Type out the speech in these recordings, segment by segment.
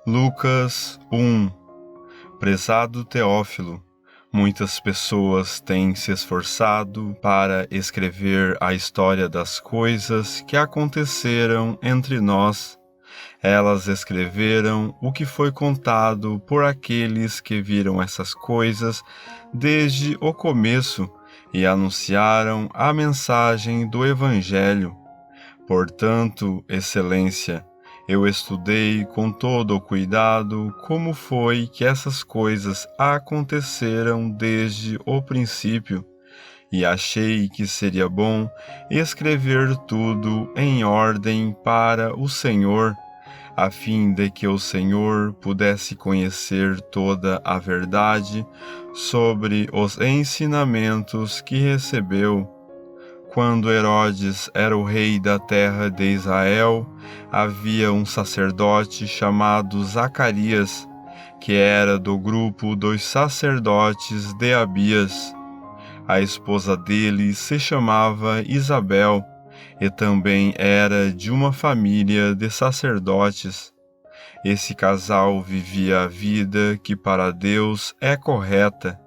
Lucas 1. Prezado Teófilo, muitas pessoas têm se esforçado para escrever a história das coisas que aconteceram entre nós. Elas escreveram o que foi contado por aqueles que viram essas coisas desde o começo e anunciaram a mensagem do Evangelho. Portanto, Excelência, eu estudei com todo o cuidado como foi que essas coisas aconteceram desde o princípio, e achei que seria bom escrever tudo em ordem para o Senhor, a fim de que o Senhor pudesse conhecer toda a verdade sobre os ensinamentos que recebeu. Quando Herodes era o rei da terra de Israel, havia um sacerdote chamado Zacarias, que era do grupo dos sacerdotes de Abias. A esposa dele se chamava Isabel, e também era de uma família de sacerdotes. Esse casal vivia a vida que para Deus é correta,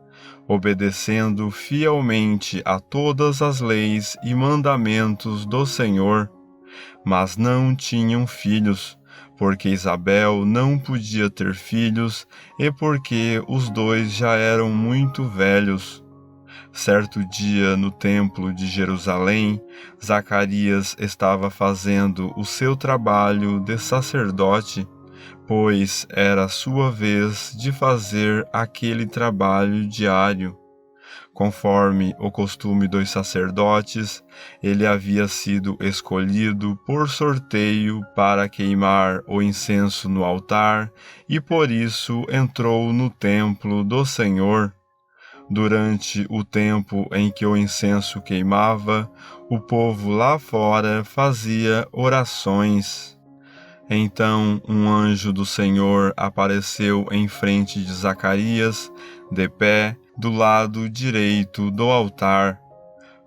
obedecendo fielmente a todas as leis e mandamentos do Senhor, mas não tinham filhos, porque Isabel não podia ter filhos e porque os dois já eram muito velhos. Certo dia, no templo de Jerusalém, Zacarias estava fazendo o seu trabalho de sacerdote, pois era a sua vez de fazer aquele trabalho diário. Conforme o costume dos sacerdotes, ele havia sido escolhido por sorteio para queimar o incenso no altar e por isso entrou no templo do Senhor. Durante o tempo em que o incenso queimava, o povo lá fora fazia orações. Então um anjo do Senhor apareceu em frente de Zacarias, de pé, do lado direito do altar.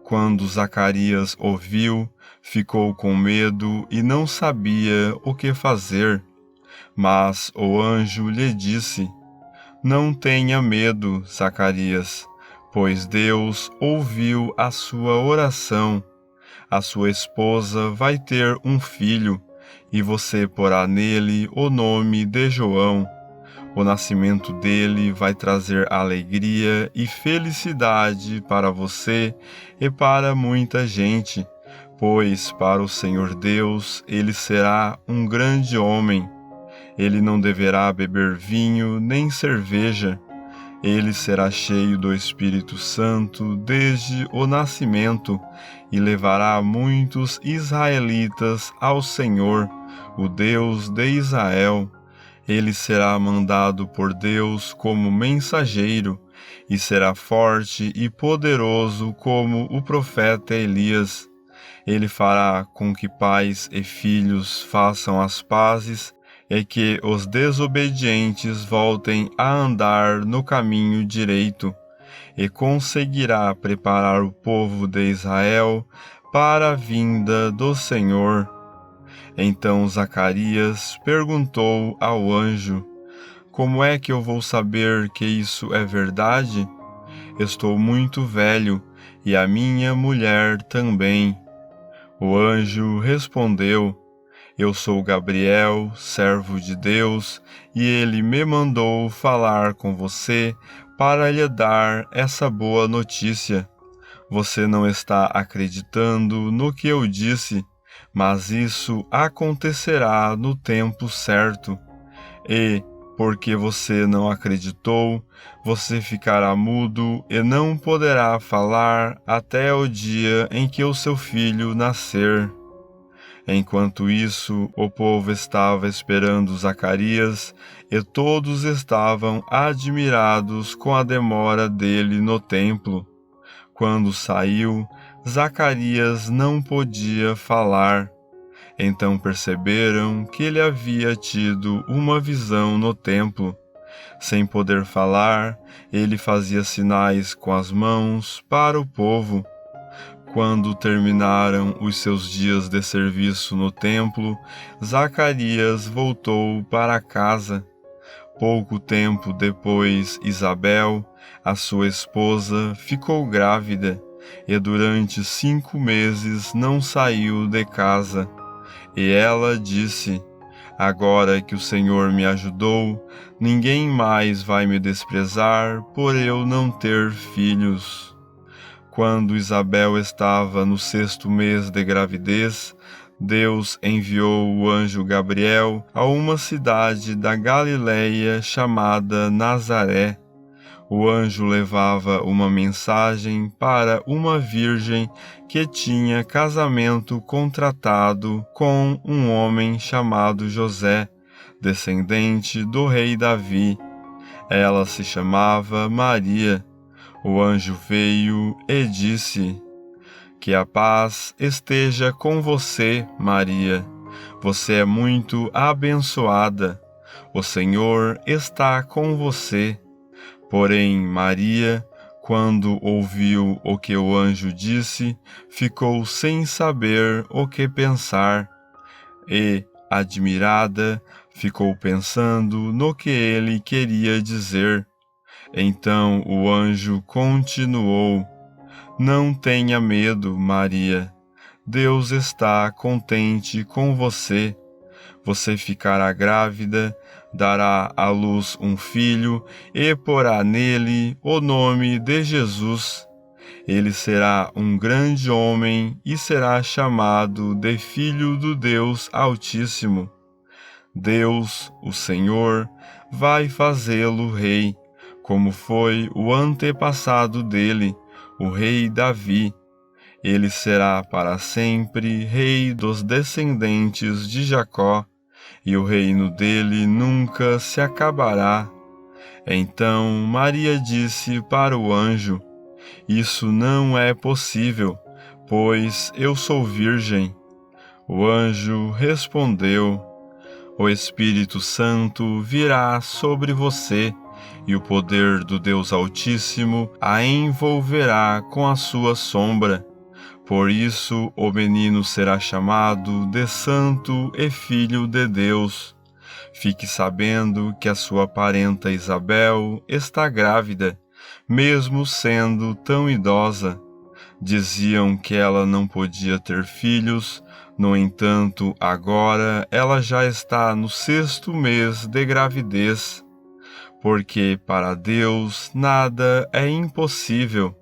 Quando Zacarias ouviu, ficou com medo e não sabia o que fazer. Mas o anjo lhe disse: Não tenha medo, Zacarias, pois Deus ouviu a sua oração. A sua esposa vai ter um filho, e você porá nele o nome de João. O nascimento dele vai trazer alegria e felicidade para você e para muita gente, pois para o Senhor Deus ele será um grande homem. Ele não deverá beber vinho nem cerveja. Ele será cheio do Espírito Santo desde o nascimento e levará muitos israelitas ao Senhor, o Deus de Israel. Ele será mandado por Deus como mensageiro e será forte e poderoso como o profeta Elias. Ele fará com que pais e filhos façam as pazes e que os desobedientes voltem a andar no caminho direito, e conseguirá preparar o povo de Israel para a vinda do Senhor. Então Zacarias perguntou ao anjo: Como é que eu vou saber que isso é verdade? Estou muito velho, e a minha mulher também. O anjo respondeu: Eu sou Gabriel, servo de Deus, e ele me mandou falar com você para lhe dar essa boa notícia. Você não está acreditando no que eu disse, mas isso acontecerá no tempo certo. E, porque você não acreditou, você ficará mudo e não poderá falar até o dia em que o seu filho nascer. Enquanto isso, o povo estava esperando Zacarias e todos estavam admirados com a demora dele no templo. Quando saiu, Zacarias não podia falar. Então perceberam que ele havia tido uma visão no templo. Sem poder falar, ele fazia sinais com as mãos para o povo. Quando terminaram os seus dias de serviço no templo, Zacarias voltou para casa. Pouco tempo depois, Isabel, a sua esposa, ficou grávida e durante 5 meses não saiu de casa. E ela disse: Agora que o Senhor me ajudou, ninguém mais vai me desprezar por eu não ter filhos. Quando Isabel estava no 6º mês de gravidez, Deus enviou o anjo Gabriel a uma cidade da Galileia chamada Nazaré. O anjo levava uma mensagem para uma virgem que tinha casamento contratado com um homem chamado José, descendente do rei Davi. Ela se chamava Maria. O anjo veio e disse: Que a paz esteja com você, Maria. Você é muito abençoada. O Senhor está com você. Porém, Maria, quando ouviu o que o anjo disse, ficou sem saber o que pensar. E, admirada, ficou pensando no que ele queria dizer. Então o anjo continuou: Não tenha medo, Maria. Deus está contente com você. Você ficará grávida, dará à luz um filho e porá nele o nome de Jesus. Ele será um grande homem e será chamado de Filho do Deus Altíssimo. Deus, o Senhor, vai fazê-lo rei, como foi o antepassado dele, o rei Davi. Ele será para sempre rei dos descendentes de Jacó, e o reino dele nunca se acabará. Então Maria disse para o anjo: Isso não é possível, pois eu sou virgem. O anjo respondeu: O Espírito Santo virá sobre você, e o poder do Deus Altíssimo a envolverá com a sua sombra. Por isso, o menino será chamado de Santo e Filho de Deus. Fique sabendo que a sua parenta Isabel está grávida, mesmo sendo tão idosa. Diziam que ela não podia ter filhos, no entanto, agora ela já está no 6º mês de gravidez, porque para Deus nada é impossível.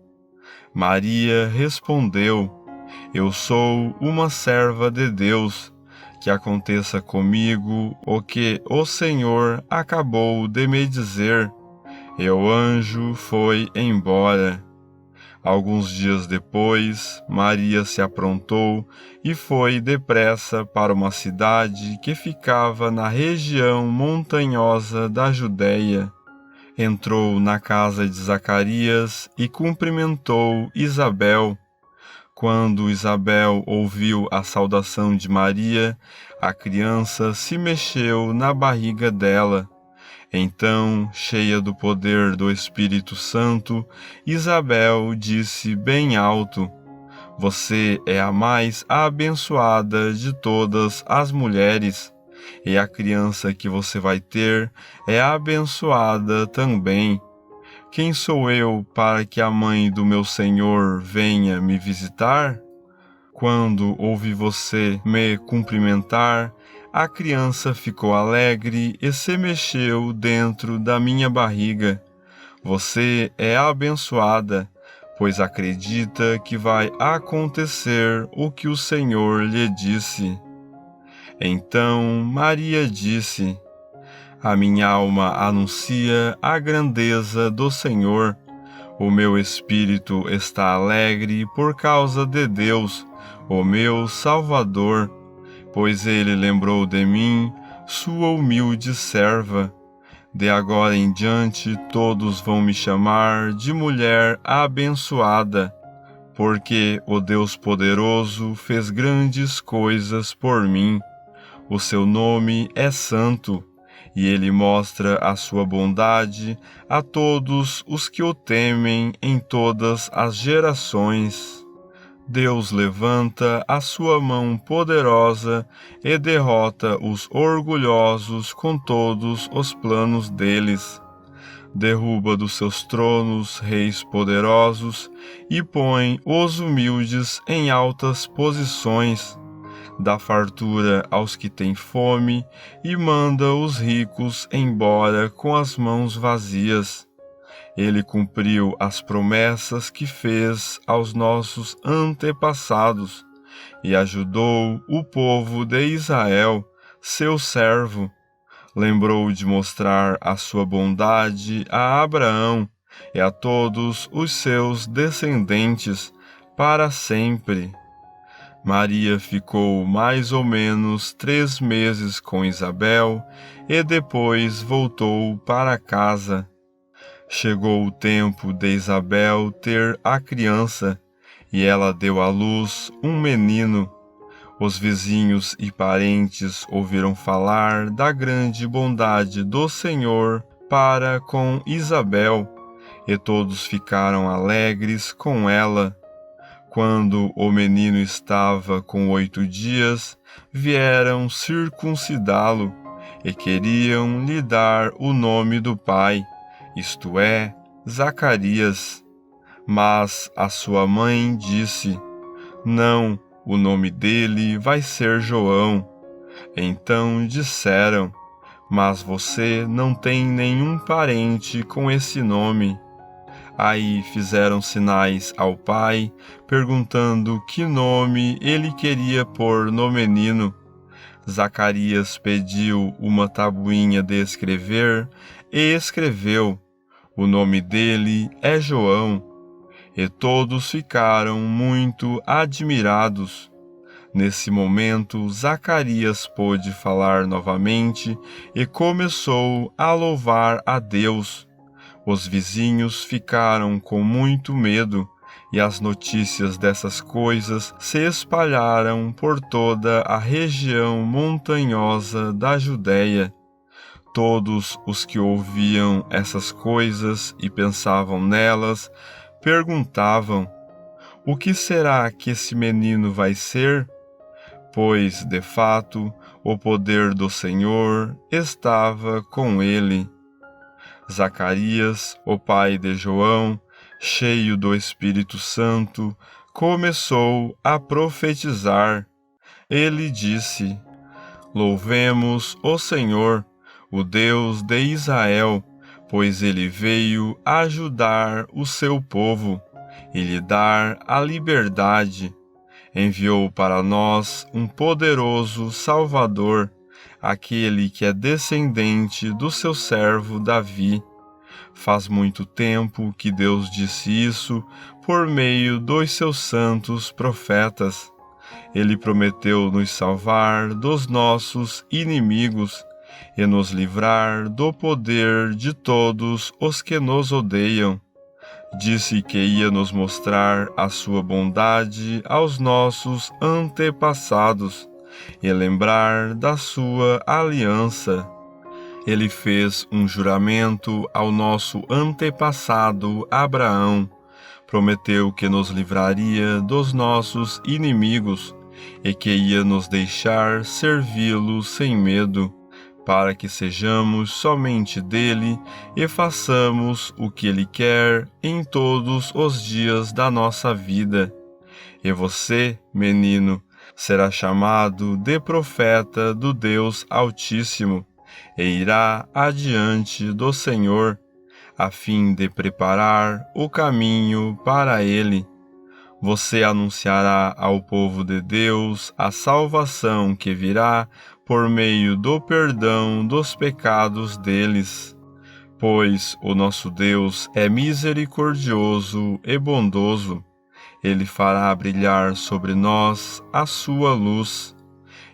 Maria respondeu: Eu sou uma serva de Deus, que aconteça comigo o que o Senhor acabou de me dizer. E o anjo foi embora. Alguns dias depois, Maria se aprontou e foi depressa para uma cidade que ficava na região montanhosa da Judéia. Entrou na casa de Zacarias e cumprimentou Isabel. Quando Isabel ouviu a saudação de Maria, a criança se mexeu na barriga dela. Então, cheia do poder do Espírito Santo, Isabel disse bem alto: Você é a mais abençoada de todas as mulheres, e a criança que você vai ter é abençoada também. Quem sou eu para que a mãe do meu Senhor venha me visitar? Quando ouvi você me cumprimentar, a criança ficou alegre e se mexeu dentro da minha barriga. Você é abençoada, pois acredita que vai acontecer o que o Senhor lhe disse. Então Maria disse: A minha alma anuncia a grandeza do Senhor. O meu espírito está alegre por causa de Deus, o meu Salvador, pois ele lembrou de mim, sua humilde serva. De agora em diante todos vão me chamar de mulher abençoada, porque o Deus poderoso fez grandes coisas por mim. O seu nome é santo, e ele mostra a sua bondade a todos os que o temem em todas as gerações. Deus levanta a sua mão poderosa e derrota os orgulhosos com todos os planos deles. Derruba dos seus tronos reis poderosos e põe os humildes em altas posições. Dá fartura aos que têm fome e manda os ricos embora com as mãos vazias. Ele cumpriu as promessas que fez aos nossos antepassados e ajudou o povo de Israel, seu servo. Lembrou de mostrar a sua bondade a Abraão e a todos os seus descendentes para sempre. Maria ficou mais ou menos 3 meses com Isabel e depois voltou para casa. Chegou o tempo de Isabel ter a criança, e ela deu à luz um menino. Os vizinhos e parentes ouviram falar da grande bondade do Senhor para com Isabel, e todos ficaram alegres com ela. Quando o menino estava com 8 dias, vieram circuncidá-lo, e queriam lhe dar o nome do pai, isto é, Zacarias. Mas a sua mãe disse: Não, o nome dele vai ser João. Então disseram: Mas você não tem nenhum parente com esse nome. Aí fizeram sinais ao pai, perguntando que nome ele queria pôr no menino. Zacarias pediu uma tabuinha de escrever e escreveu: O nome dele é João. E todos ficaram muito admirados. Nesse momento, Zacarias pôde falar novamente e começou a louvar a Deus. Os vizinhos ficaram com muito medo, e as notícias dessas coisas se espalharam por toda a região montanhosa da Judéia. Todos os que ouviam essas coisas e pensavam nelas, perguntavam: O que será que esse menino vai ser? Pois, de fato, o poder do Senhor estava com ele. Zacarias, o pai de João, cheio do Espírito Santo, começou a profetizar. Ele disse: Louvemos o Senhor, o Deus de Israel, pois ele veio ajudar o seu povo e lhe dar a liberdade. Enviou para nós um poderoso Salvador, aquele que é descendente do seu servo Davi. Faz muito tempo que Deus disse isso por meio dos seus santos profetas. Ele prometeu nos salvar dos nossos inimigos e nos livrar do poder de todos os que nos odeiam. Disse que ia nos mostrar a sua bondade aos nossos antepassados e lembrar da sua aliança. Ele fez um juramento ao nosso antepassado Abraão. Prometeu que nos livraria dos nossos inimigos e que ia nos deixar servi-lo sem medo, para que sejamos somente dele e façamos o que ele quer em todos os dias da nossa vida. E você, menino, será chamado de profeta do Deus Altíssimo, e irá adiante do Senhor, a fim de preparar o caminho para ele. Você anunciará ao povo de Deus a salvação que virá por meio do perdão dos pecados deles. Pois o nosso Deus é misericordioso e bondoso. Ele fará brilhar sobre nós a sua luz,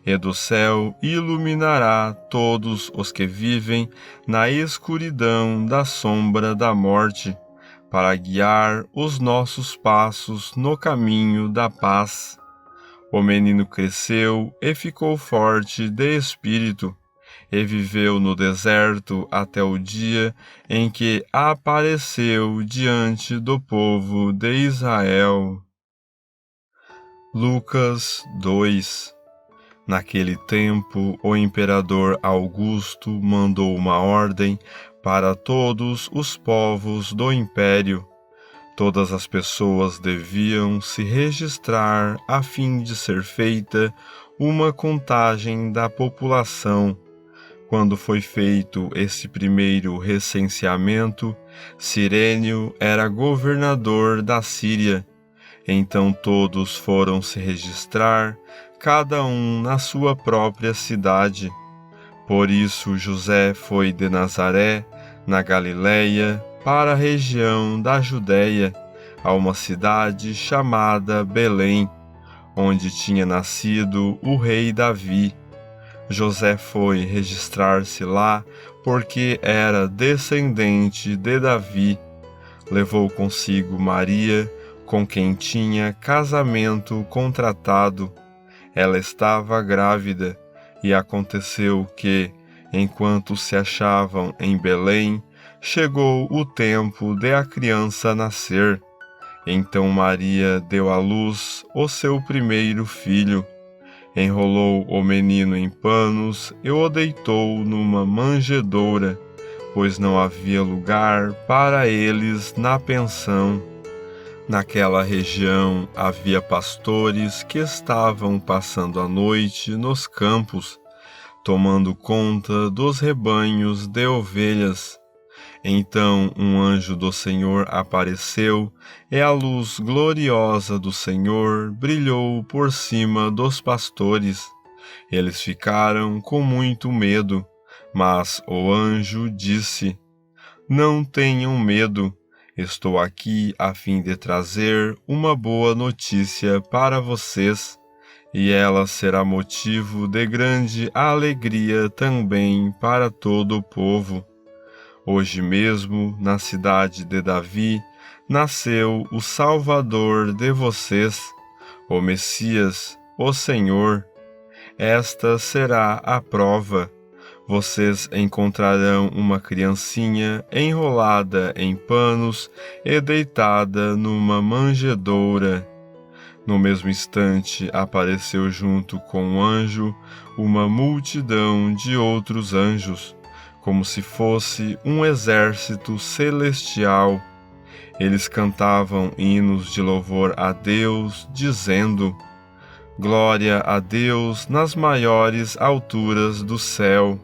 e do céu iluminará todos os que vivem na escuridão da sombra da morte, para guiar os nossos passos no caminho da paz. O menino cresceu e ficou forte de espírito, e viveu no deserto até o dia em que apareceu diante do povo de Israel. Lucas 2. Naquele tempo, o imperador Augusto mandou uma ordem para todos os povos do império. Todas as pessoas deviam se registrar a fim de ser feita uma contagem da população. Quando foi feito esse primeiro recenseamento, Cirênio era governador da Síria. Então todos foram se registrar, cada um na sua própria cidade. Por isso José foi de Nazaré, na Galiléia, para a região da Judéia, a uma cidade chamada Belém, onde tinha nascido o rei Davi. José foi registrar-se lá porque era descendente de Davi. Levou consigo Maria, com quem tinha casamento contratado. Ela estava grávida, e aconteceu que, enquanto se achavam em Belém, chegou o tempo de a criança nascer. Então Maria deu à luz o seu primeiro filho. Enrolou o menino em panos e o deitou numa manjedoura, pois não havia lugar para eles na pensão. Naquela região havia pastores que estavam passando a noite nos campos, tomando conta dos rebanhos de ovelhas. Então um anjo do Senhor apareceu, e a luz gloriosa do Senhor brilhou por cima dos pastores. Eles ficaram com muito medo, mas o anjo disse: Não tenham medo. Estou aqui a fim de trazer uma boa notícia para vocês, e ela será motivo de grande alegria também para todo o povo. Hoje mesmo, na cidade de Davi, nasceu o Salvador de vocês, o Messias, o Senhor. Esta será a prova. Vocês encontrarão uma criancinha enrolada em panos e deitada numa manjedoura. No mesmo instante apareceu junto com o anjo uma multidão de outros anjos, como se fosse um exército celestial. Eles cantavam hinos de louvor a Deus, dizendo: Glória a Deus nas maiores alturas do céu,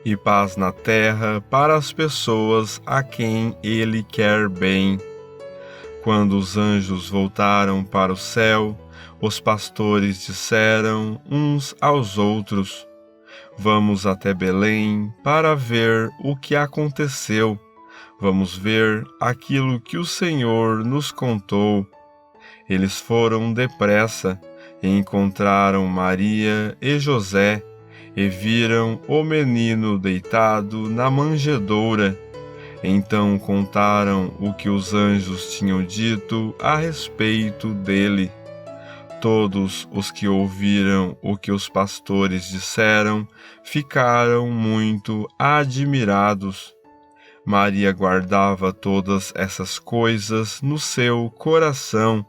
e paz na terra para as pessoas a quem Ele quer bem. Quando os anjos voltaram para o céu, os pastores disseram uns aos outros: Vamos até Belém para ver o que aconteceu. Vamos ver aquilo que o Senhor nos contou. Eles foram depressa e encontraram Maria e José, e viram o menino deitado na manjedoura. Então contaram o que os anjos tinham dito a respeito dele. Todos os que ouviram o que os pastores disseram ficaram muito admirados. Maria guardava todas essas coisas no seu coração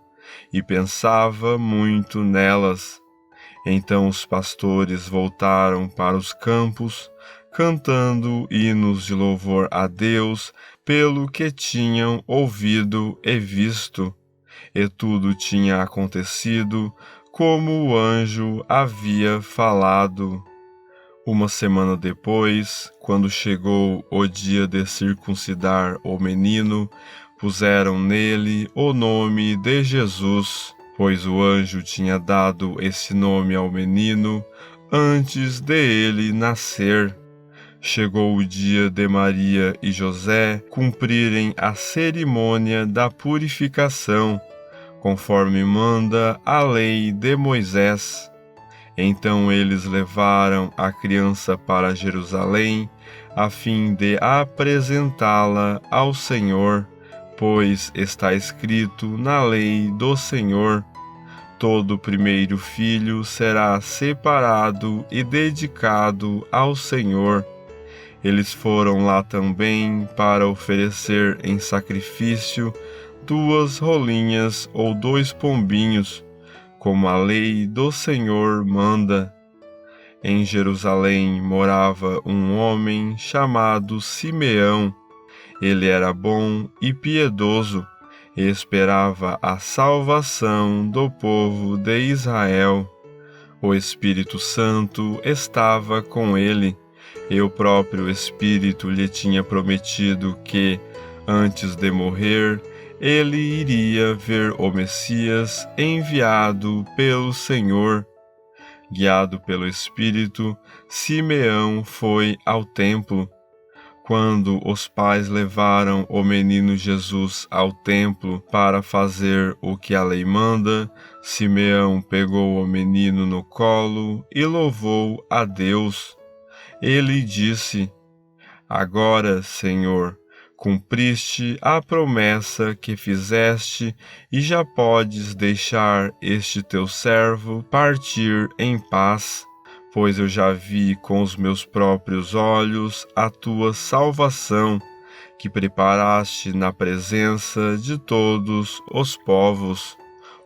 e pensava muito nelas. Então os pastores voltaram para os campos, cantando hinos de louvor a Deus pelo que tinham ouvido e visto. E tudo tinha acontecido como o anjo havia falado. Uma semana depois, quando chegou o dia de circuncidar o menino, puseram nele o nome de Jesus, pois o anjo tinha dado esse nome ao menino antes de ele nascer. Chegou o dia de Maria e José cumprirem a cerimônia da purificação, conforme manda a lei de Moisés. Então eles levaram a criança para Jerusalém, a fim de apresentá-la ao Senhor, pois está escrito na lei do Senhor: todo primeiro filho será separado e dedicado ao Senhor. Eles foram lá também para oferecer em sacrifício 2 rolinhas ou 2 pombinhos, como a lei do Senhor manda. Em Jerusalém morava um homem chamado Simeão. Ele era bom e piedoso, e esperava a salvação do povo de Israel. O Espírito Santo estava com ele, e o próprio Espírito lhe tinha prometido que, antes de morrer, ele iria ver o Messias enviado pelo Senhor. Guiado pelo Espírito, Simeão foi ao templo. Quando os pais levaram o menino Jesus ao templo para fazer o que a lei manda, Simeão pegou o menino no colo e louvou a Deus. Ele disse: Agora, Senhor, cumpriste a promessa que fizeste e já podes deixar este teu servo partir em paz, pois eu já vi com os meus próprios olhos a tua salvação, que preparaste na presença de todos os povos,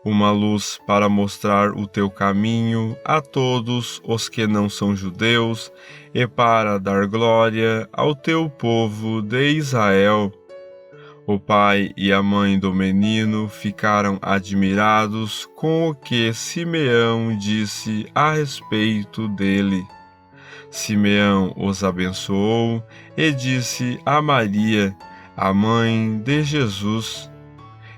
uma luz para mostrar o teu caminho a todos os que não são judeus e para dar glória ao teu povo de Israel. O pai e a mãe do menino ficaram admirados com o que Simeão disse a respeito dele. Simeão os abençoou e disse a Maria, a mãe de Jesus: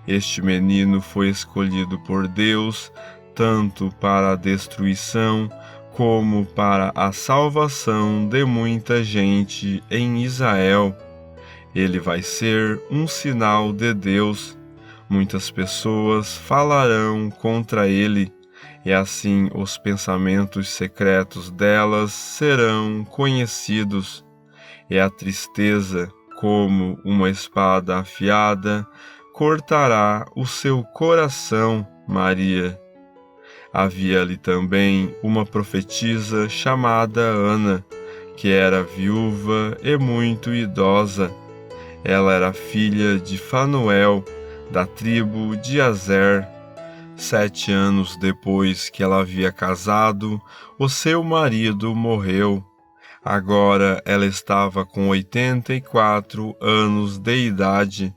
Este menino foi escolhido por Deus, tanto para a destruição como para a salvação de muita gente em Israel. Ele vai ser um sinal de Deus. Muitas pessoas falarão contra ele, e assim os pensamentos secretos delas serão conhecidos. E a tristeza, como uma espada afiada, cortará o seu coração, Maria. Havia ali também uma profetisa chamada Ana, que era viúva e muito idosa. Ela era filha de Fanuel, da tribo de Azer. 7 anos depois que ela havia casado, o seu marido morreu. Agora ela estava com 84 anos de idade.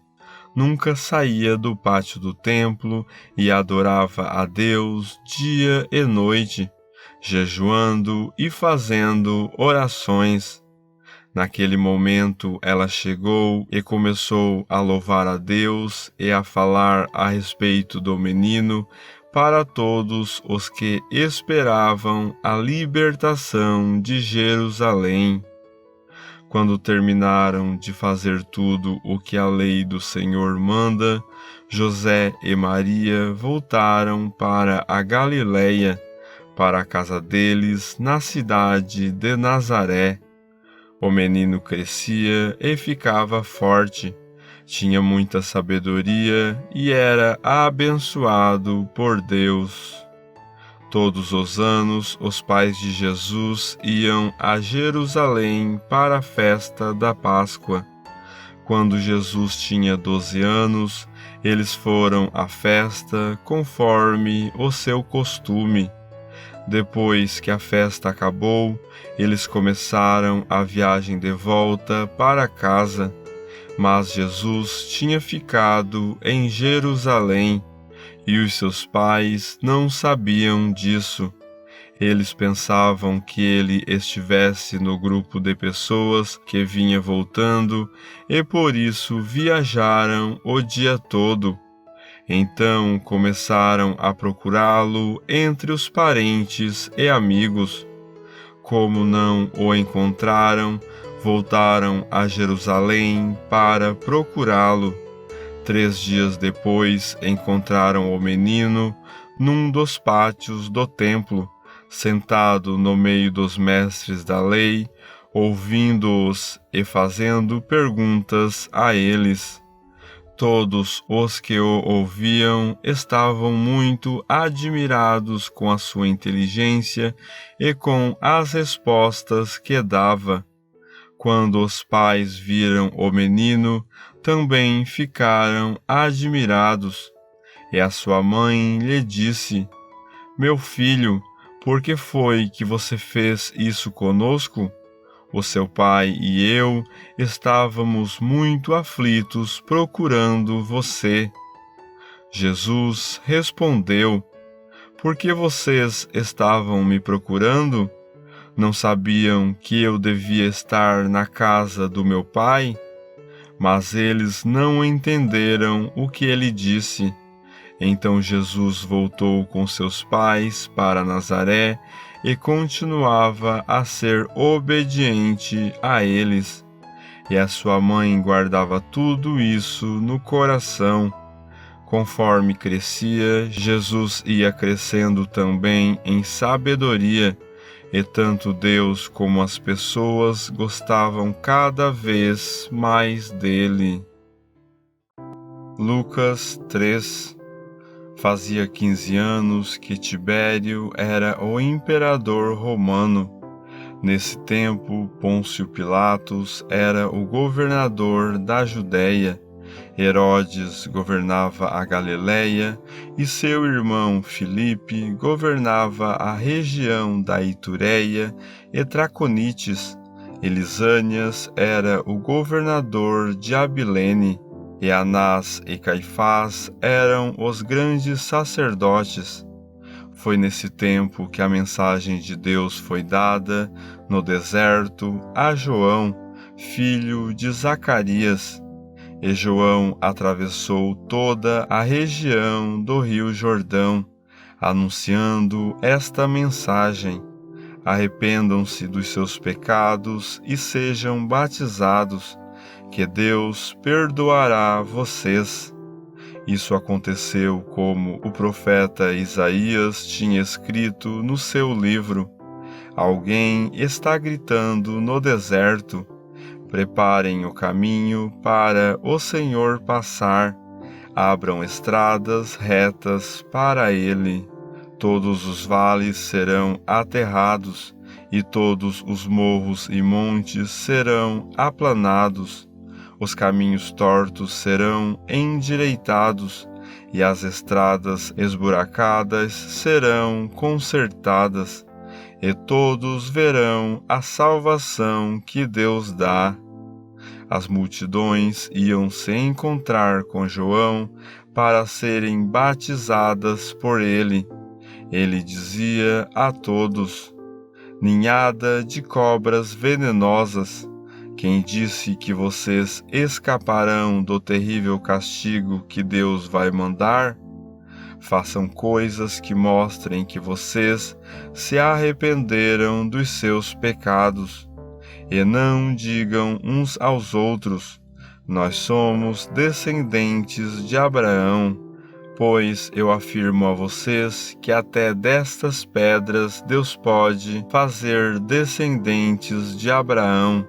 Nunca saía do pátio do templo e adorava a Deus dia e noite, jejuando e fazendo orações. Naquele momento ela chegou e começou a louvar a Deus e a falar a respeito do menino para todos os que esperavam a libertação de Jerusalém. Quando terminaram de fazer tudo o que a lei do Senhor manda, José e Maria voltaram para a Galiléia, para a casa deles na cidade de Nazaré. O menino crescia e ficava forte, tinha muita sabedoria e era abençoado por Deus. Todos os anos, os pais de Jesus iam a Jerusalém para a festa da Páscoa. Quando Jesus tinha 12 anos, eles foram à festa conforme o seu costume. Depois que a festa acabou, eles começaram a viagem de volta para casa. Mas Jesus tinha ficado em Jerusalém, e os seus pais não sabiam disso. Eles pensavam que ele estivesse no grupo de pessoas que vinha voltando e por isso viajaram o dia todo. Então começaram a procurá-lo entre os parentes e amigos. Como não o encontraram, voltaram a Jerusalém para procurá-lo. 3 dias depois, encontraram o menino num dos pátios do templo, sentado no meio dos mestres da lei, ouvindo-os e fazendo perguntas a eles. Todos os que o ouviam estavam muito admirados com a sua inteligência e com as respostas que dava. Quando os pais viram o menino, também ficaram admirados. E a sua mãe lhe disse: Meu filho, por que foi que você fez isso conosco? O seu pai e eu estávamos muito aflitos procurando você. Jesus respondeu: Por que vocês estavam me procurando? Não sabiam que eu devia estar na casa do meu pai? Mas eles não entenderam o que ele disse. Então Jesus voltou com seus pais para Nazaré e continuava a ser obediente a eles. E a sua mãe guardava tudo isso no coração. Conforme crescia, Jesus ia crescendo também em sabedoria, e tanto Deus como as pessoas gostavam cada vez mais dele. Lucas 3. Fazia 15 anos que Tibério era o imperador romano. Nesse tempo, Pôncio Pilatos era o governador da Judéia. Herodes governava a Galiléia e seu irmão Filipe governava a região da Itureia e Traconites. Lisânias era o governador de Abilene, e Anás e Caifás eram os grandes sacerdotes. Foi nesse tempo que a mensagem de Deus foi dada no deserto a João, filho de Zacarias. E João atravessou toda a região do rio Jordão, anunciando esta mensagem: Arrependam-se dos seus pecados e sejam batizados, que Deus perdoará vocês. Isso aconteceu como o profeta Isaías tinha escrito no seu livro: Alguém está gritando no deserto: Preparem o caminho para o Senhor passar, abram estradas retas para ele. Todos os vales serão aterrados, e todos os morros e montes serão aplanados. Os caminhos tortos serão endireitados, e as estradas esburacadas serão consertadas, e todos verão a salvação que Deus dá. As multidões iam se encontrar com João para serem batizadas por ele. Ele dizia a todos: Ninhada de cobras venenosas, quem disse que vocês escaparão do terrível castigo que Deus vai mandar? Façam coisas que mostrem que vocês se arrependeram dos seus pecados, e não digam uns aos outros: Nós somos descendentes de Abraão, pois eu afirmo a vocês que até destas pedras Deus pode fazer descendentes de Abraão.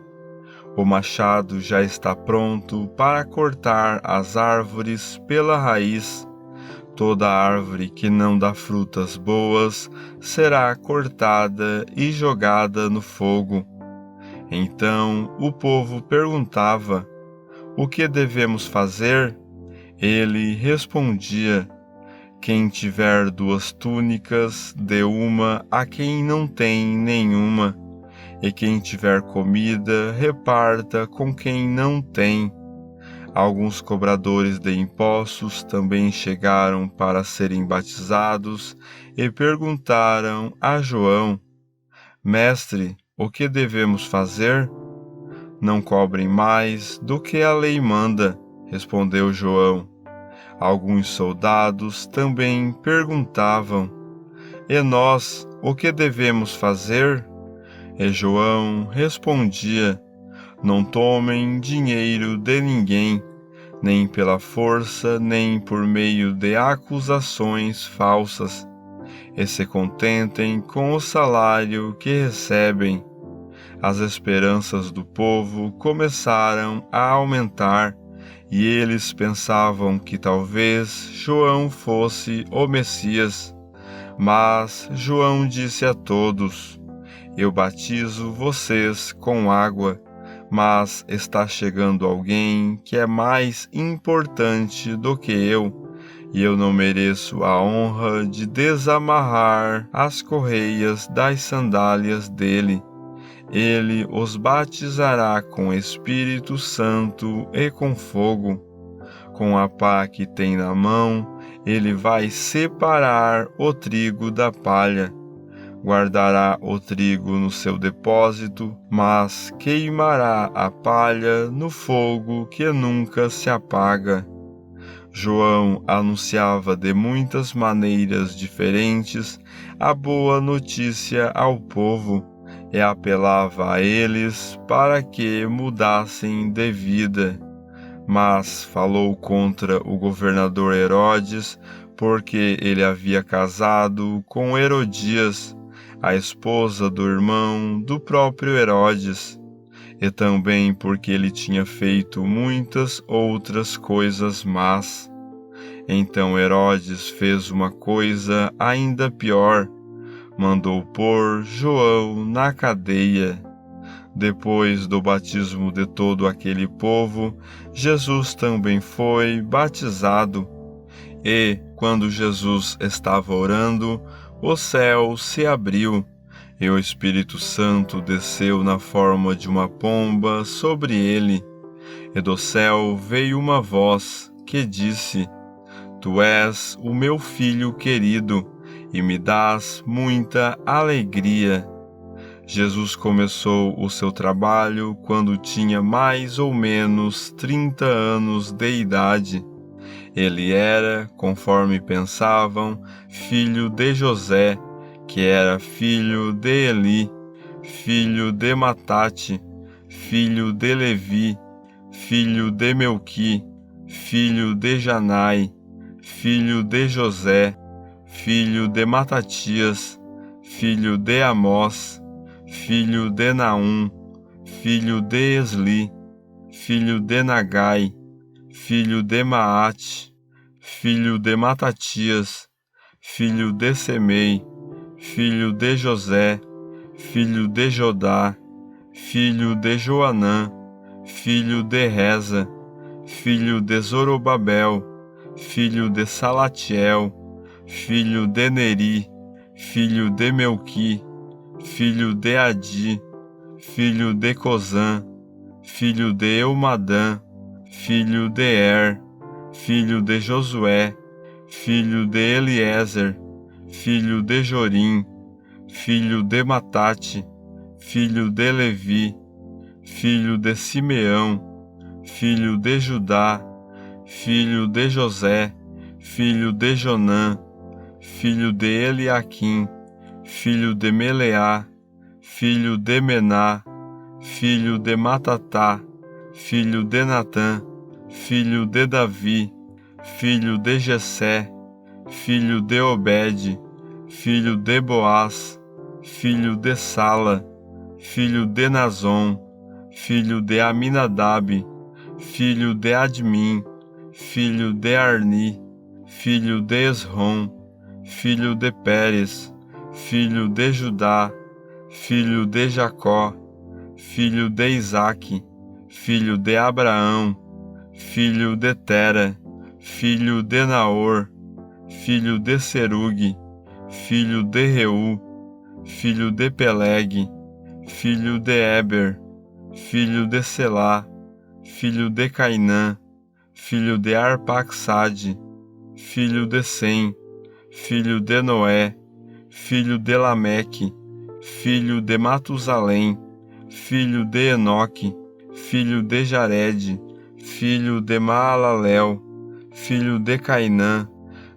O machado já está pronto para cortar as árvores pela raiz. Toda árvore que não dá frutas boas será cortada e jogada no fogo. Então o povo perguntava: O que devemos fazer? Ele respondia: Quem tiver 2 túnicas, dê uma a quem não tem nenhuma, e quem tiver comida, reparta com quem não tem. Alguns cobradores de impostos também chegaram para serem batizados e perguntaram a João: Mestre, o que devemos fazer? Não cobrem mais do que a lei manda, respondeu João. Alguns soldados também perguntavam: E nós, o que devemos fazer? E João respondia: Não tomem dinheiro de ninguém, nem pela força, nem por meio de acusações falsas, e se contentem com o salário que recebem. As esperanças do povo começaram a aumentar, e eles pensavam que talvez João fosse o Messias. Mas João disse a todos: Eu batizo vocês com água, mas está chegando alguém que é mais importante do que eu, e eu não mereço a honra de desamarrar as correias das sandálias dele. Ele os batizará com Espírito Santo e com fogo. Com a pá que tem na mão, ele vai separar o trigo da palha. Guardará o trigo no seu depósito, mas queimará a palha no fogo que nunca se apaga. João anunciava de muitas maneiras diferentes a boa notícia ao povo e apelava a eles para que mudassem de vida. Mas falou contra o governador Herodes, porque ele havia casado com Herodias, a esposa do irmão do próprio Herodes, e também porque ele tinha feito muitas outras coisas más. Então Herodes fez uma coisa ainda pior, mandou pôr João na cadeia. Depois do batismo de todo aquele povo, Jesus também foi batizado. E, quando Jesus estava orando, o céu se abriu, e o Espírito Santo desceu na forma de uma pomba sobre ele. E do céu veio uma voz que disse: Tu és o meu Filho querido, e me dás muita alegria. Jesus começou o seu trabalho quando tinha mais ou menos 30 anos de idade. Ele era, conforme pensavam, filho de José, que era filho de Eli, filho de Matate, filho de Levi, filho de Melqui, filho de Janai, filho de José, filho de Matatias, filho de Amós, filho de Naum, filho de Esli, filho de Nagai, filho de Maate, filho de Matatias, filho de Semei, filho de José, filho de Jodá, filho de Joanã, filho de Reza, filho de Zorobabel, filho de Salatiel, filho de Neri, filho de Melqui, filho de Adi, filho de Cozã, filho de Eumadã, filho de Er, filho de Josué, filho de Eliezer, filho de Jorim, filho de Matate, filho de Levi, filho de Simeão, filho de Judá, filho de José, filho de Jonã, filho de Eliaquim, filho de Meleá, filho de Mená, filho de Matatá, filho de Natã, filho de Davi, filho de Jessé, filho de Obed, filho de Boaz, filho de Sala, filho de Nazom, filho de Aminadab, filho de Admim, filho de Arni, filho de Esrom, filho de Pérez, filho de Judá, filho de Jacó, filho de Isaque, filho de Abraão, filho de Tera, filho de Naor, filho de Serug, filho de Reu, filho de Peleg, filho de Eber, filho de Selá, filho de Cainã, filho de Arpaxade, filho de Sem, filho de Noé, filho de Lameque, filho de Matusalém, filho de Enoque, filho de Jared, filho de Maalalel, filho de Cainã,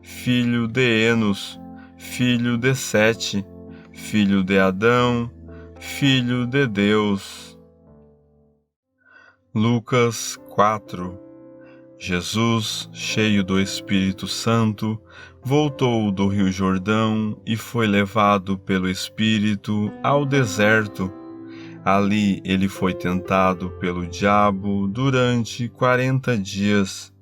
filho de Enos, filho de Sete, filho de Adão, filho de Deus. Lucas 4. Jesus, cheio do Espírito Santo, voltou do Rio Jordão e foi levado pelo Espírito ao deserto. Ali ele foi tentado pelo diabo durante 40 dias.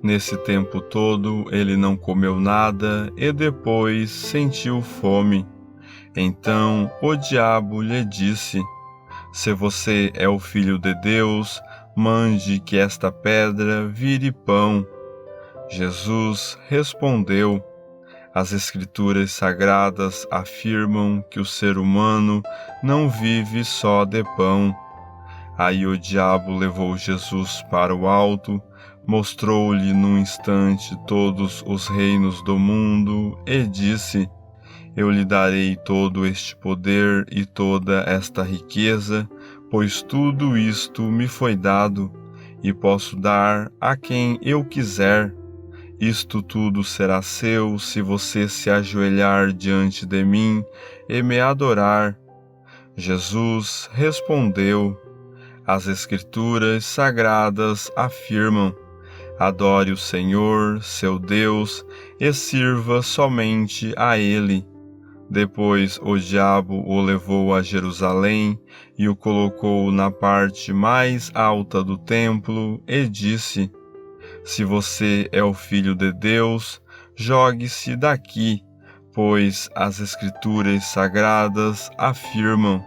Nesse tempo todo ele não comeu nada e depois sentiu fome. Então o diabo lhe disse: Se você é o Filho de Deus, mande que esta pedra vire pão. Jesus respondeu: as Escrituras Sagradas afirmam que o ser humano não vive só de pão. Aí o diabo levou Jesus para o alto, mostrou-lhe num instante todos os reinos do mundo e disse: eu lhe darei todo este poder e toda esta riqueza, pois tudo isto me foi dado, e posso dar a quem eu quiser. Isto tudo será seu se você se ajoelhar diante de mim e me adorar. Jesus respondeu: as Escrituras Sagradas afirmam: adore o Senhor, seu Deus, e sirva somente a Ele. Depois o diabo o levou a Jerusalém e o colocou na parte mais alta do templo e disse: se você é o Filho de Deus, jogue-se daqui, pois as Escrituras Sagradas afirmam: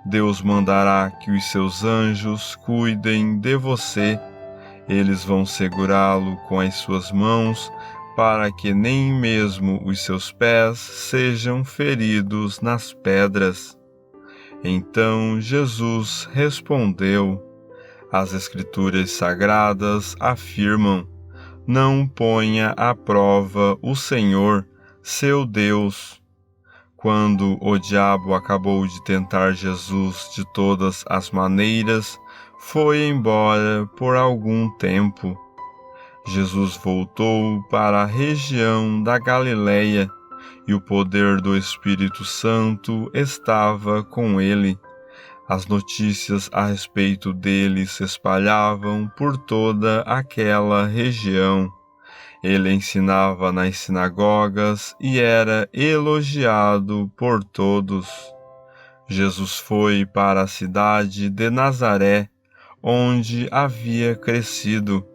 Deus mandará que os seus anjos cuidem de você. Eles vão segurá-lo com as suas mãos, para que nem mesmo os seus pés sejam feridos nas pedras. Então Jesus respondeu: as Escrituras Sagradas afirmam: não ponha à prova o Senhor, seu Deus. Quando o diabo acabou de tentar Jesus de todas as maneiras, foi embora por algum tempo. Jesus voltou para a região da Galileia e o poder do Espírito Santo estava com ele. As notícias a respeito dele se espalhavam por toda aquela região. Ele ensinava nas sinagogas e era elogiado por todos. Jesus foi para a cidade de Nazaré, onde havia crescido.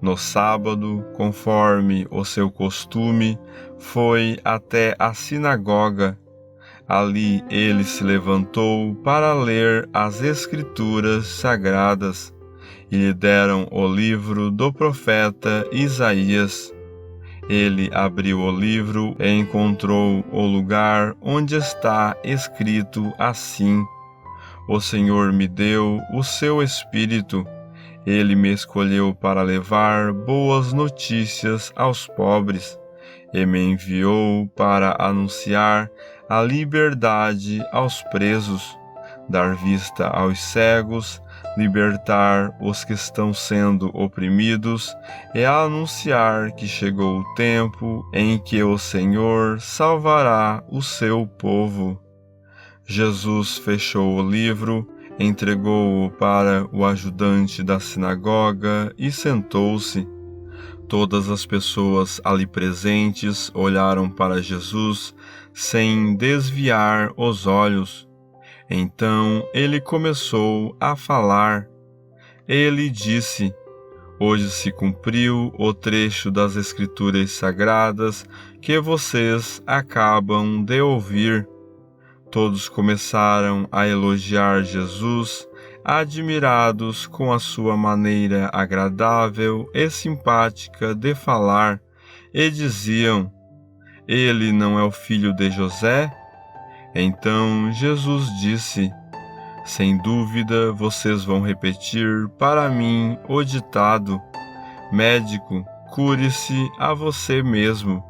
No sábado, conforme o seu costume, foi até a sinagoga. Ali ele se levantou para ler as Escrituras Sagradas, e lhe deram o livro do profeta Isaías. Ele abriu o livro e encontrou o lugar onde está escrito assim: o Senhor me deu o seu Espírito. Ele me escolheu para levar boas notícias aos pobres e me enviou para anunciar a liberdade aos presos, dar vista aos cegos, libertar os que estão sendo oprimidos e anunciar que chegou o tempo em que o Senhor salvará o seu povo. Jesus fechou o livro, entregou-o para o ajudante da sinagoga e sentou-se. Todas as pessoas ali presentes olharam para Jesus sem desviar os olhos. Então ele começou a falar. Ele disse: hoje se cumpriu o trecho das Escrituras Sagradas que vocês acabam de ouvir. Todos começaram a elogiar Jesus, admirados com a sua maneira agradável e simpática de falar, e diziam: ele não é o filho de José? Então Jesus disse: sem dúvida vocês vão repetir para mim o ditado: médico, cure-se a você mesmo.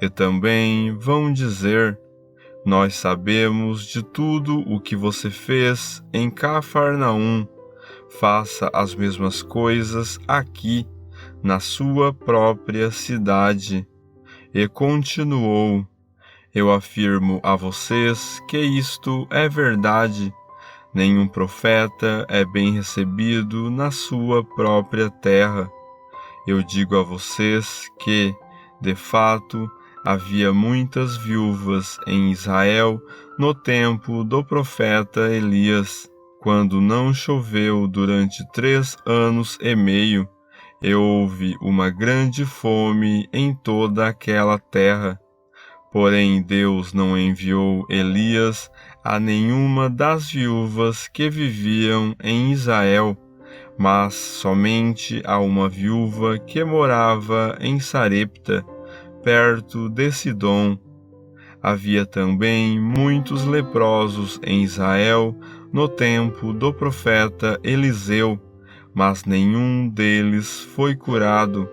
E também vão dizer: nós sabemos de tudo o que você fez em Cafarnaum. Faça as mesmas coisas aqui, na sua própria cidade. E continuou: eu afirmo a vocês que isto é verdade. Nenhum profeta é bem recebido na sua própria terra. Eu digo a vocês que, de fato, havia muitas viúvas em Israel no tempo do profeta Elias, quando não choveu durante 3 anos e meio, e houve uma grande fome em toda aquela terra. Porém, Deus não enviou Elias a nenhuma das viúvas que viviam em Israel, mas somente a uma viúva que morava em Sarepta, perto de Sidom. Havia também muitos leprosos em Israel no tempo do profeta Eliseu, mas nenhum deles foi curado.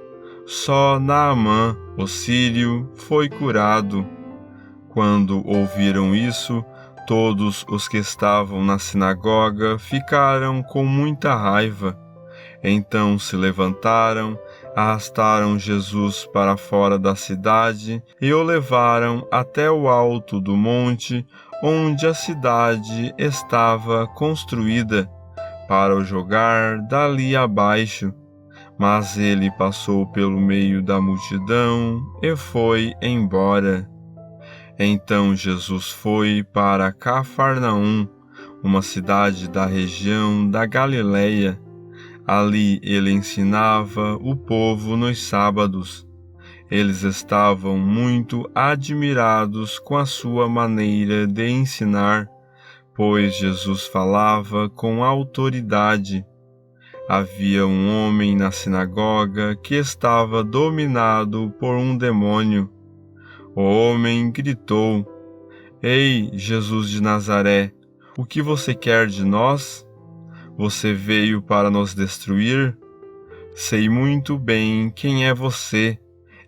Só Naamã, o sírio, foi curado. Quando ouviram isso, todos os que estavam na sinagoga ficaram com muita raiva. Então se levantaram, arrastaram Jesus para fora da cidade e o levaram até o alto do monte onde a cidade estava construída, para o jogar dali abaixo. Mas ele passou pelo meio da multidão e foi embora. Então Jesus foi para Cafarnaum, uma cidade da região da Galileia. Ali ele ensinava o povo nos sábados. Eles estavam muito admirados com a sua maneira de ensinar, pois Jesus falava com autoridade. Havia um homem na sinagoga que estava dominado por um demônio. O homem gritou: Ei, Jesus de Nazaré, o que você quer de nós? Você veio para nos destruir? Sei muito bem quem é você.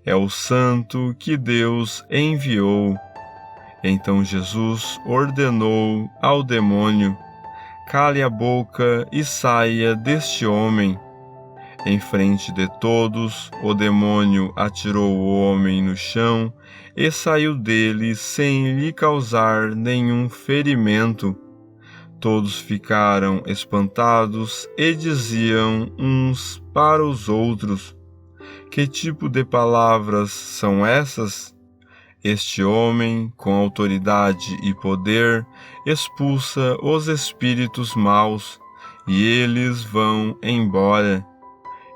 É o santo que Deus enviou. Então Jesus ordenou ao demônio: Cale a boca e saia deste homem. Em frente de todos, o demônio atirou o homem no chão e saiu dele sem lhe causar nenhum ferimento. Todos ficaram espantados e diziam uns para os outros: Que tipo de palavras são essas? Este homem, com autoridade e poder, expulsa os espíritos maus, e eles vão embora.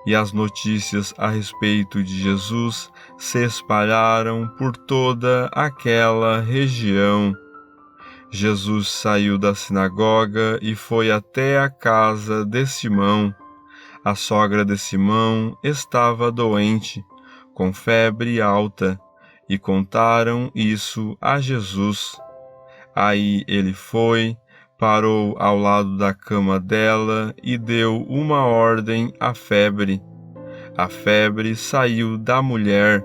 E as notícias a respeito de Jesus se espalharam por toda aquela região. Jesus saiu da sinagoga e foi até a casa de Simão. A sogra de Simão estava doente, com febre alta, e contaram isso a Jesus. Aí ele foi, parou ao lado da cama dela e deu uma ordem à febre. A febre saiu da mulher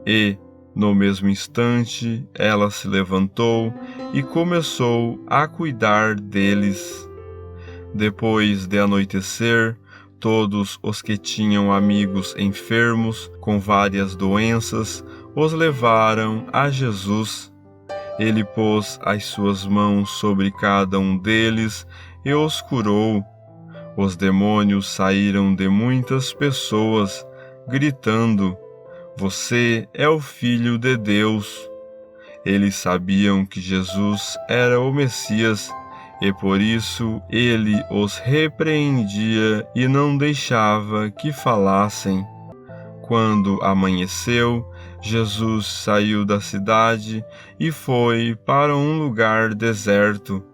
e, no mesmo instante, ela se levantou e começou a cuidar deles. Depois de anoitecer, todos os que tinham amigos enfermos com várias doenças os levaram a Jesus. Ele pôs as suas mãos sobre cada um deles e os curou. Os demônios saíram de muitas pessoas, gritando: Você é o Filho de Deus. Eles sabiam que Jesus era o Messias, e por isso ele os repreendia e não deixava que falassem. Quando amanheceu, Jesus saiu da cidade e foi para um lugar deserto.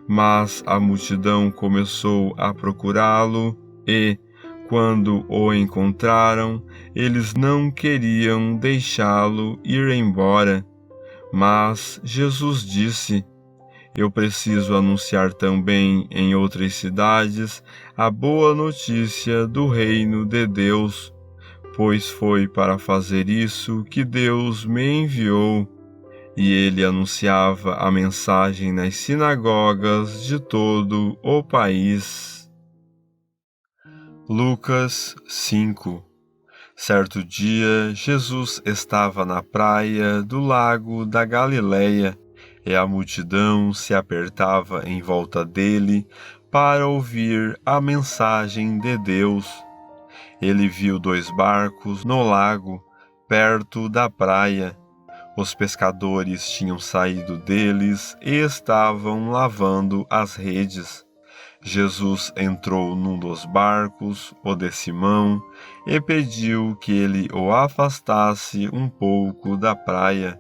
Mas a multidão começou a procurá-lo e, quando o encontraram, eles não queriam deixá-lo ir embora. Mas Jesus disse: Eu preciso anunciar também em outras cidades a boa notícia do reino de Deus, pois foi para fazer isso que Deus me enviou. E ele anunciava a mensagem nas sinagogas de todo o país. Lucas 5. Certo dia, Jesus estava na praia do lago da Galileia, e a multidão se apertava em volta dele para ouvir a mensagem de Deus. Ele viu 2 barcos no lago, perto da praia. Os pescadores tinham saído deles e estavam lavando as redes. Jesus entrou num dos barcos, o de Simão, e pediu que ele o afastasse um pouco da praia.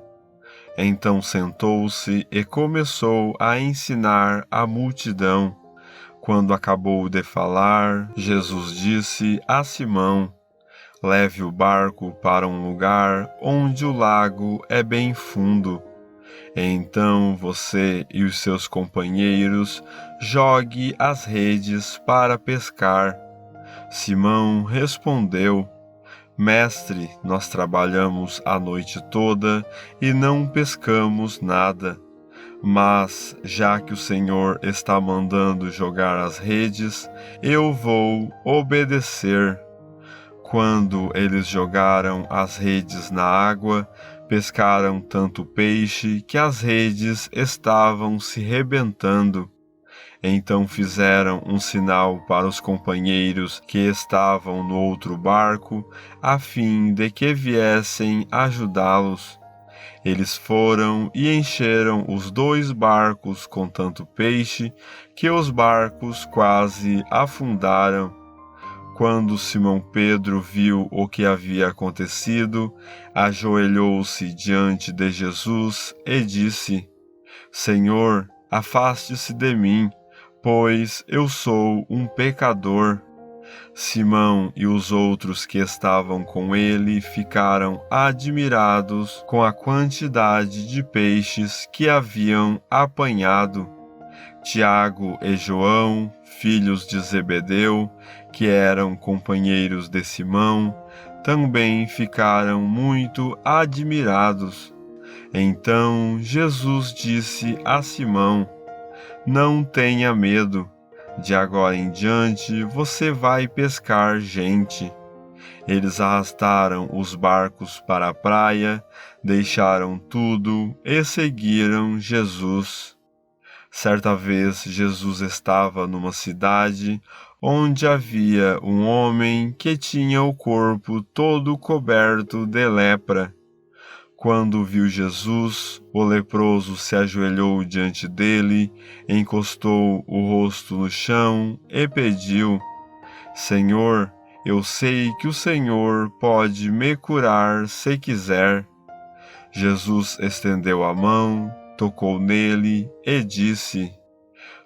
Então sentou-se e começou a ensinar a multidão. Quando acabou de falar, Jesus disse a Simão: leve o barco para um lugar onde o lago é bem fundo. Então você e os seus companheiros jogue as redes para pescar. Simão respondeu: Mestre, nós trabalhamos a noite toda e não pescamos nada. Mas, já que o Senhor está mandando jogar as redes, eu vou obedecer. Quando eles jogaram as redes na água, pescaram tanto peixe que as redes estavam se rebentando. Então fizeram um sinal para os companheiros que estavam no outro barco, a fim de que viessem ajudá-los. Eles foram e encheram os 2 barcos com tanto peixe que os barcos quase afundaram. Quando Simão Pedro viu o que havia acontecido, ajoelhou-se diante de Jesus e disse: Senhor, afaste-se de mim, pois eu sou um pecador. Simão e os outros que estavam com ele ficaram admirados com a quantidade de peixes que haviam apanhado. Tiago e João, filhos de Zebedeu, que eram companheiros de Simão, também ficaram muito admirados. Então Jesus disse a Simão: Não tenha medo, de agora em diante você vai pescar gente. Eles arrastaram os barcos para a praia, deixaram tudo e seguiram Jesus. Certa vez Jesus estava numa cidade onde havia um homem que tinha o corpo todo coberto de lepra. Quando viu Jesus, o leproso se ajoelhou diante dele, encostou o rosto no chão e pediu: Senhor, eu sei que o Senhor pode me curar se quiser. Jesus estendeu a mão, tocou nele e disse: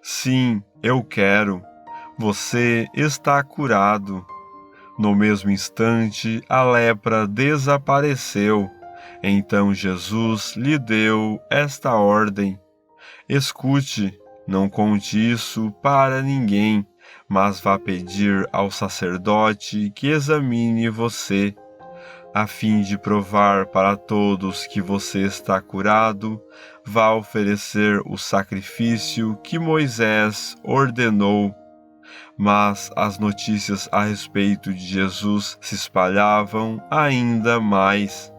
Sim, eu quero. Você está curado. No mesmo instante, a lepra desapareceu. Então Jesus lhe deu esta ordem: Escute, não conte isso para ninguém, mas vá pedir ao sacerdote que examine você. A fim de provar para todos que você está curado, vá oferecer o sacrifício que Moisés ordenou. Mas as notícias a respeito de Jesus se espalhavam ainda mais,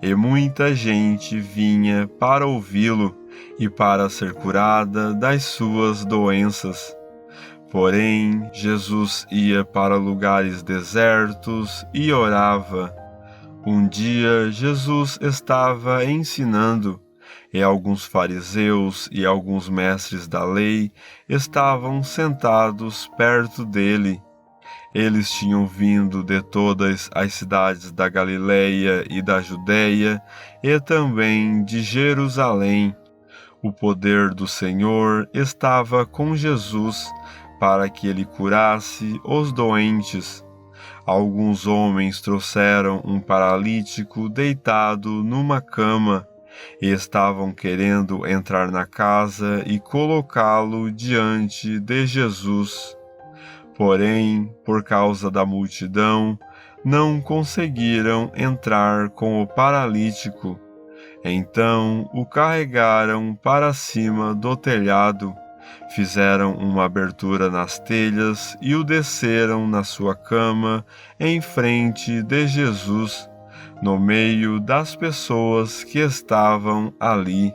e muita gente vinha para ouvi-lo e para ser curada das suas doenças. Porém, Jesus ia para lugares desertos e orava. Um dia, Jesus estava ensinando, e alguns fariseus e alguns mestres da lei estavam sentados perto dele. Eles tinham vindo de todas as cidades da Galileia e da Judeia, e também de Jerusalém. O poder do Senhor estava com Jesus, para que ele curasse os doentes. Alguns homens trouxeram um paralítico deitado numa cama e estavam querendo entrar na casa e colocá-lo diante de Jesus. Porém, por causa da multidão, não conseguiram entrar com o paralítico. Então o carregaram para cima do telhado, fizeram uma abertura nas telhas e o desceram na sua cama em frente de Jesus, no meio das pessoas que estavam ali.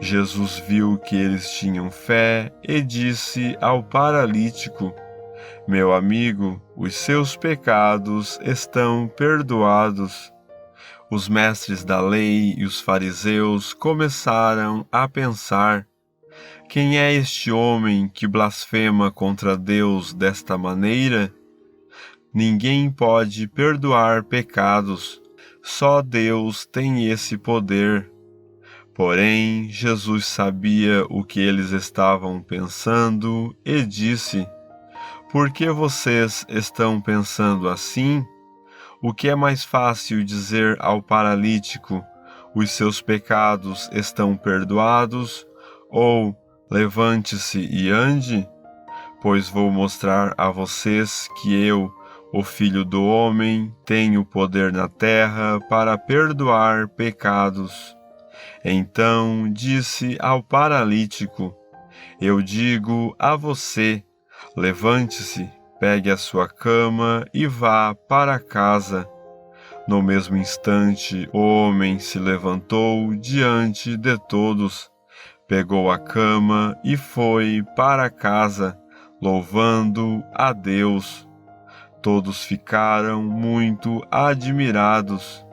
Jesus viu que eles tinham fé e disse ao paralítico: Meu amigo, os seus pecados estão perdoados. Os mestres da lei e os fariseus começaram a pensar: Quem é este homem que blasfema contra Deus desta maneira? Ninguém pode perdoar pecados, só Deus tem esse poder. Porém, Jesus sabia o que eles estavam pensando e disse: Por que vocês estão pensando assim? O que é mais fácil dizer ao paralítico: os seus pecados estão perdoados, ou levante-se e ande? Pois vou mostrar a vocês que eu, o Filho do Homem, tenho poder na terra para perdoar pecados. Então disse ao paralítico: Eu digo a você, levante-se, pegue a sua cama e vá para casa. No mesmo instante, o homem se levantou diante de todos, pegou a cama e foi para casa, louvando a Deus. Todos ficaram muito admirados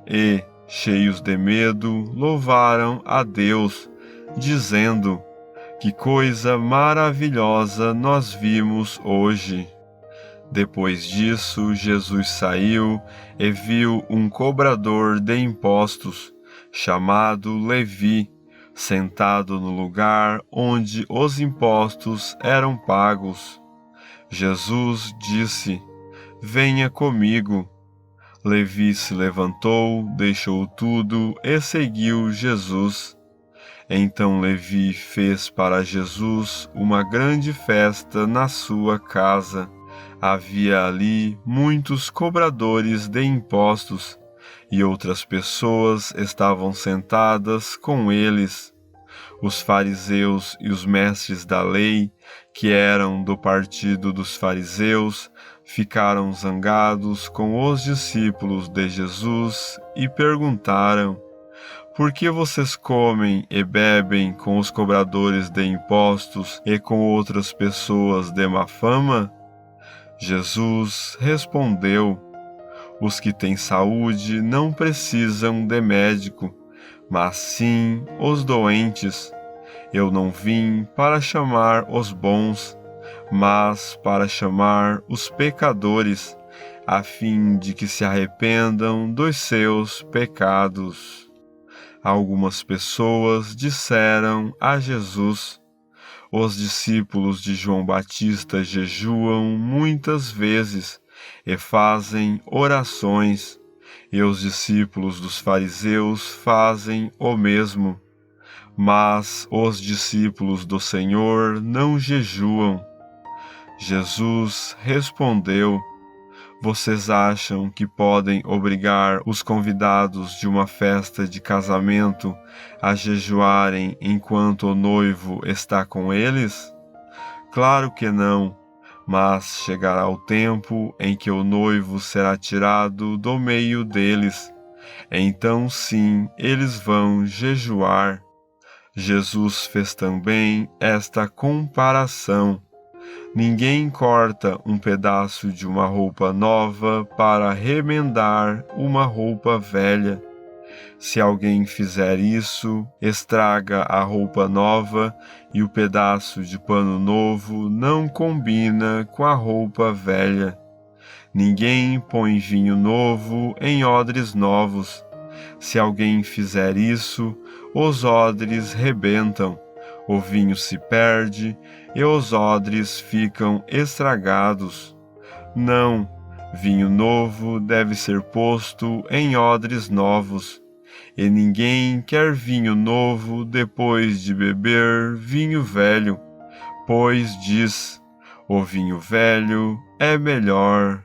e, cheios de medo, louvaram a Deus, dizendo: Que coisa maravilhosa nós vimos hoje! Depois disso, Jesus saiu e viu um cobrador de impostos, chamado Levi, sentado no lugar onde os impostos eram pagos. Jesus disse: Venha comigo. Levi se levantou, deixou tudo e seguiu Jesus. Então Levi fez para Jesus uma grande festa na sua casa. Havia ali muitos cobradores de impostos, e outras pessoas estavam sentadas com eles. Os fariseus e os mestres da lei, que eram do partido dos fariseus, ficaram zangados com os discípulos de Jesus e perguntaram: Por que vocês comem e bebem com os cobradores de impostos e com outras pessoas de má fama? Jesus respondeu: Os que têm saúde não precisam de médico, mas sim os doentes. Eu não vim para chamar os bons, mas para chamar os pecadores, a fim de que se arrependam dos seus pecados. Algumas pessoas disseram a Jesus: Os discípulos de João Batista jejuam muitas vezes e fazem orações, e os discípulos dos fariseus fazem o mesmo. Mas os discípulos do Senhor não jejuam. Jesus respondeu: Vocês acham que podem obrigar os convidados de uma festa de casamento a jejuarem enquanto o noivo está com eles? Claro que não, mas chegará o tempo em que o noivo será tirado do meio deles. Então sim, eles vão jejuar. Jesus fez também esta comparação: Ninguém corta um pedaço de uma roupa nova para remendar uma roupa velha. Se alguém fizer isso, estraga a roupa nova e o pedaço de pano novo não combina com a roupa velha. Ninguém põe vinho novo em odres novos. Se alguém fizer isso, os odres rebentam, o vinho se perde e os odres ficam estragados. Não, vinho novo deve ser posto em odres novos, e ninguém quer vinho novo depois de beber vinho velho, pois diz: o vinho velho é melhor.